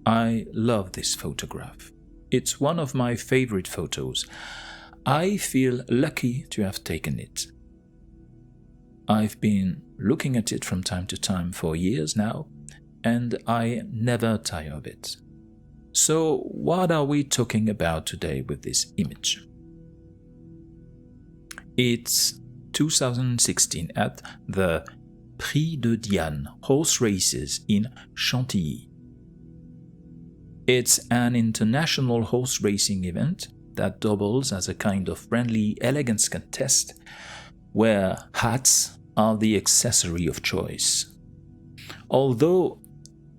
I love this photograph. It's one of my favorite photos. I feel lucky to have taken it. I've been looking at it from time to time for years now, and I never tire of it. So what are we talking about today with this image? It's 2016 at the Prix de Diane horse races in Chantilly. It's an international horse racing event that doubles as a kind of friendly elegance contest where hats are the accessory of choice. Although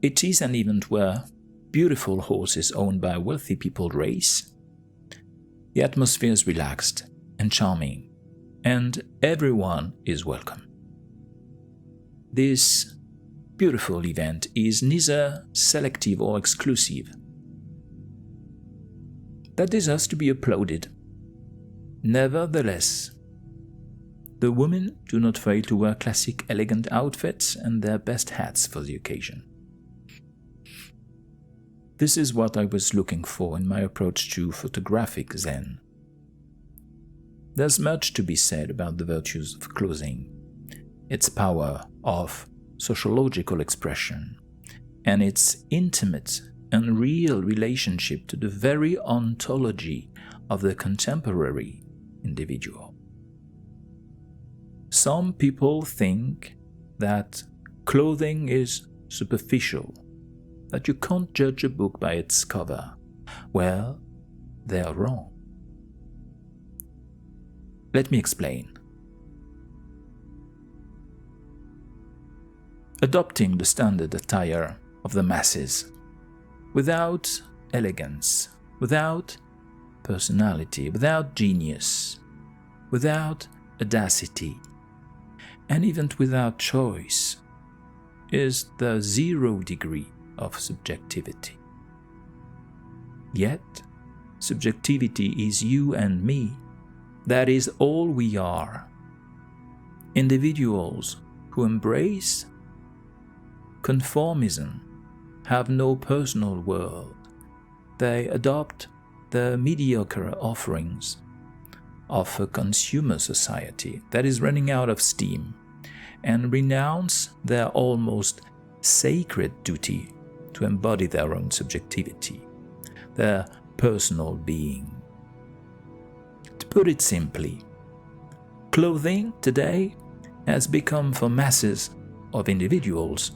it is an event where beautiful horses owned by wealthy people race, the atmosphere is relaxed and charming, and everyone is welcome. This beautiful event is neither selective or exclusive. That deserves to be applauded. Nevertheless, the women do not fail to wear classic elegant outfits and their best hats for the occasion. This is what I was looking for in my approach to photographic Zen. There's much to be said about the virtues of clothing, its power of sociological expression, and its intimate and real relationship to the very ontology of the contemporary individual. Some people think that clothing is superficial, that you can't judge a book by its cover. Well, they are wrong. Let me explain. Adopting the standard attire of the masses, without elegance, without personality, without genius, without audacity, and even without choice, is the 0 degree of subjectivity. Yet, subjectivity is you and me. That is all we are. Individuals who embrace conformism have no personal world. They adopt the mediocre offerings of a consumer society that is running out of steam and renounce their almost sacred duty to embody their own subjectivity, their personal being. To put it simply, clothing today has become for masses of individuals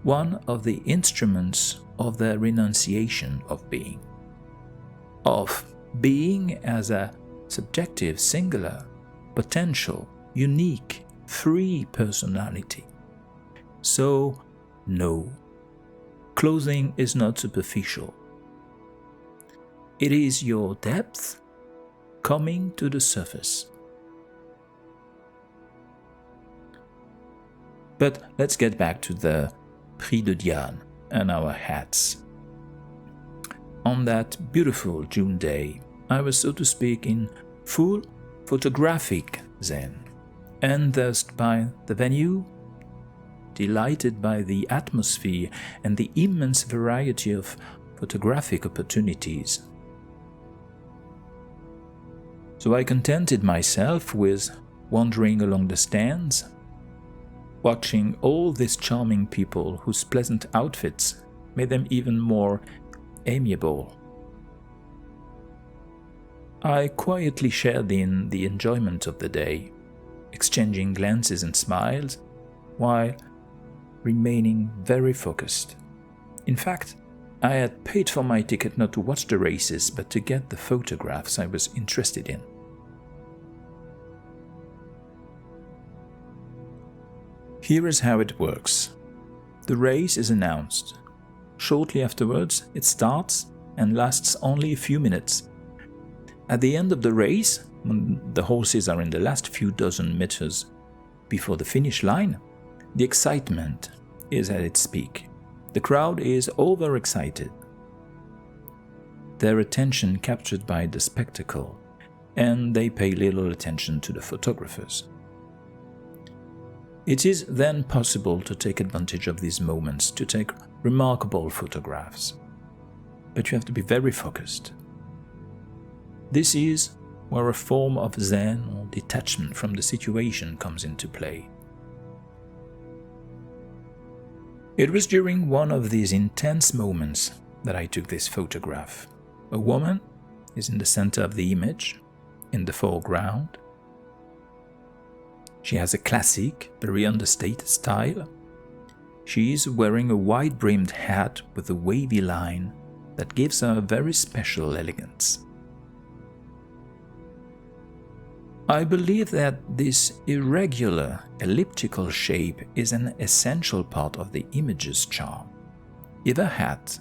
one of the instruments of their renunciation of being as a subjective, singular, potential, unique, free personality. So, no, clothing is not superficial. It is your depth coming to the surface. But let's get back to the Prix de Diane and our hats. On that beautiful June day, I was, so to speak, in full photographic zen, enthused by the venue, delighted by the atmosphere and the immense variety of photographic opportunities. So I contented myself with wandering along the stands, watching all these charming people whose pleasant outfits made them even more amiable. I quietly shared in the enjoyment of the day, exchanging glances and smiles, while remaining very focused. In fact, I had paid for my ticket not to watch the races, but to get the photographs I was interested in. Here is how it works. The race is announced. Shortly afterwards, it starts and lasts only a few minutes. At the end of the race, when the horses are in the last few dozen meters before the finish line, the excitement is at its peak. The crowd is overexcited, their attention captured by the spectacle, and they pay little attention to the photographers. It is then possible to take advantage of these moments to take remarkable photographs. but you have to be very focused. This is where a form of zen or detachment from the situation comes into play. It was during one of these intense moments that I took this photograph. A woman is in the center of the image, in the foreground. She has a classic, very understated style. She is wearing a wide-brimmed hat with a wavy line that gives her a very special elegance. I believe that this irregular, elliptical shape is an essential part of the image's charm. If a hat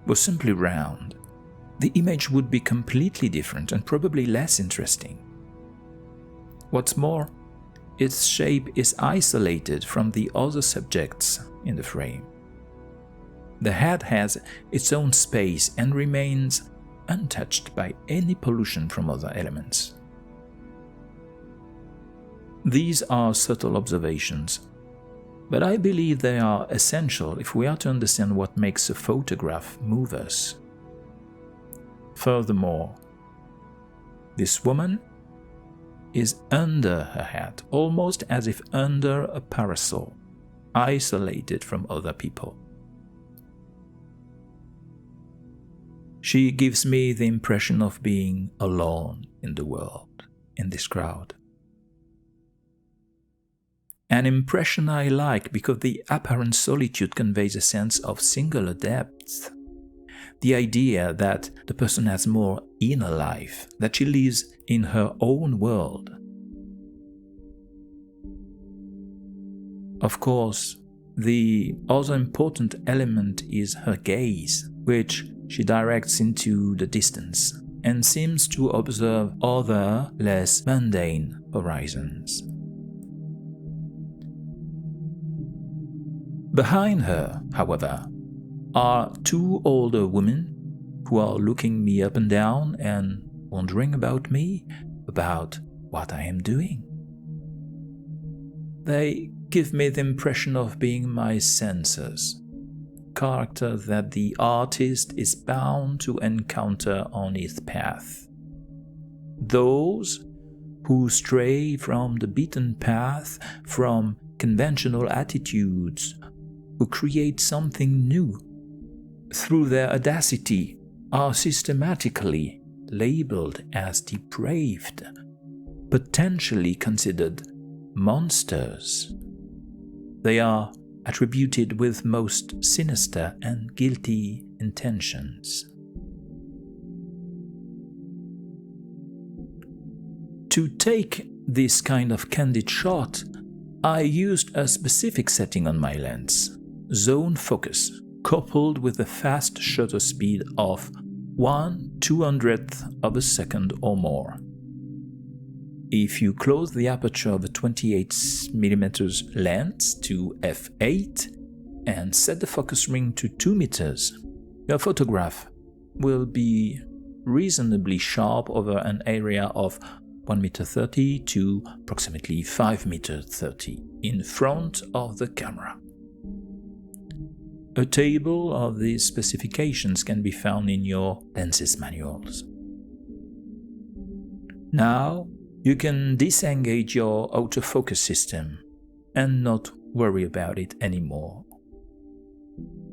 was simply round, the image would be completely different and probably less interesting. What's more, its shape is isolated from the other subjects in the frame. The hat has its own space and remains untouched by any pollution from other elements. These are subtle observations, but I believe they are essential if we are to understand what makes a photograph move us. Furthermore, this woman is under her hat, almost as if under a parasol, isolated from other people. She gives me the impression of being alone in the world, in this crowd. An impression I like because the apparent solitude conveys a sense of singular depth. The idea that the person has more inner life, that she lives in her own world. Of course, the other important element is her gaze, which she directs into the distance and seems to observe other, less mundane horizons. Behind her, however, are two older women who are looking me up and down and wondering about me, about what I am doing. They give me the impression of being my censors, character that the artist is bound to encounter on his path. Those who stray from the beaten path, from conventional attitudes, who create something new, through their audacity, are systematically labeled as depraved, potentially considered monsters. They are attributed with most sinister and guilty intentions. To take this kind of candid shot, I used a specific setting on my lens, zone focus, coupled with a fast shutter speed of 1/200th of a second or more. If you close the aperture of a 28mm lens to f8 and set the focus ring to 2 meters, your photograph will be reasonably sharp over an area of 1.30 m to approximately 5.30 m in front of the camera. A table of these specifications can be found in your lenses manuals. Now, you can disengage your autofocus system and not worry about it anymore.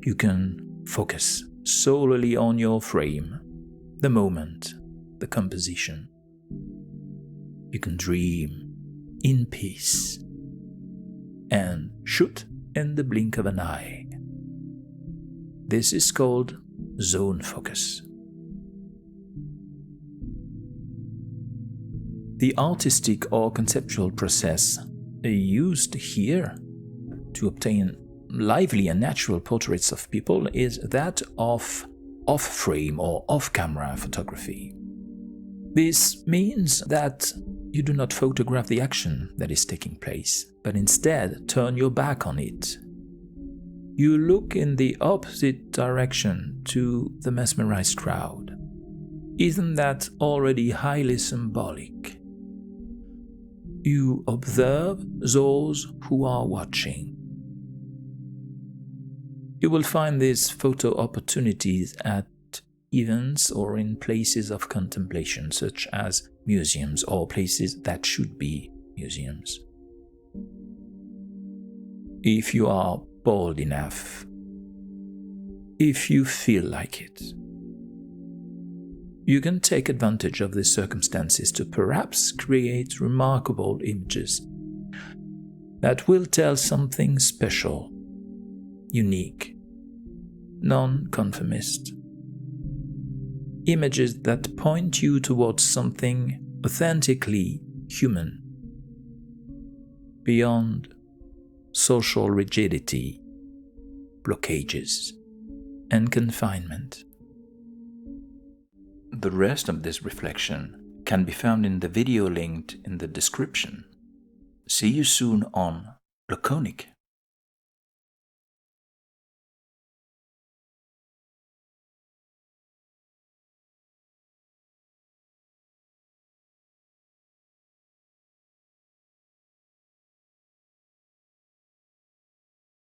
You can focus solely on your frame, the moment, the composition. You can dream in peace and shoot in the blink of an eye. This is called zone focus. The artistic or conceptual process used here to obtain lively and natural portraits of people is that of off-frame or off-camera photography. This means that you do not photograph the action that is taking place, but instead turn your back on it. You look in the opposite direction to the mesmerized crowd. Isn't that already highly symbolic? You observe those who are watching. You will find these photo opportunities at events or in places of contemplation, such as museums or places that should be museums. If you are bold enough, if you feel like it, you can take advantage of these circumstances to perhaps create remarkable images that will tell something special, unique, non-conformist. Images that point you towards something authentically human, beyond social rigidity, blockages, and confinement. The rest of this reflection can be found in the video linked in the description. See you soon on Laconic.